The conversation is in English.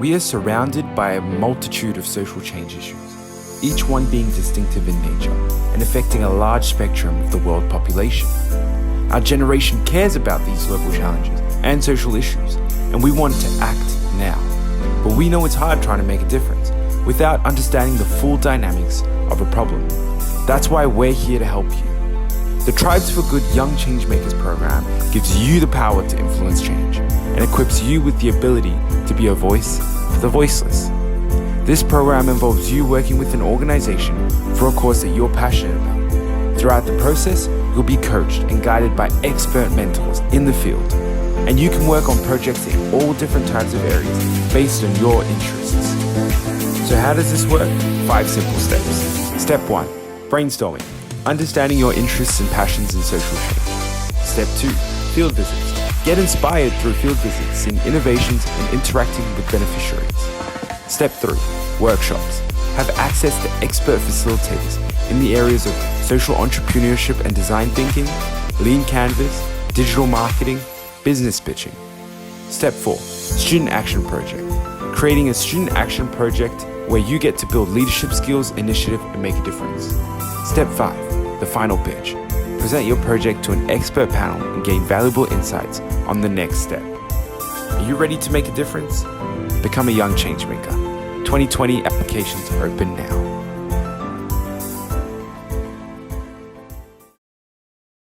We are surrounded by a multitude of social change issues, each one being distinctive in nature and affecting a large spectrum of the world population. Our generation cares about these global challenges and social issues, and we want to act now. But we know it's hard trying to make a difference without understanding the full dynamics of a problem. That's why we're here to help you. The Tribes for Good Young Changemakers program gives you the power to influence change and equips you with the ability to be a voice for the voiceless. This program involves you working with an organization for a cause that you're passionate about. Throughout the process, you'll be coached and guided by expert mentors in the field, and you can work on projects in all different types of areas based on your interests. So how does this work? 5 simple steps. Step 1, brainstorming. Understanding your interests and passions in social change. Step 2, field visits. Get inspired through field visits, seeing innovations and interacting with beneficiaries. Step 3, workshops. Have access to expert facilitators in the areas of social entrepreneurship and design thinking, lean canvas, digital marketing, business pitching. Step 4, student action project. Creating a student action project where you get to build leadership skills, initiative, and make a difference. Step 5, the final pitch. Present your project to an expert panel and gain valuable insights on the next step. Are you ready to make a difference? Become a young changemaker. 2020 applications are open now.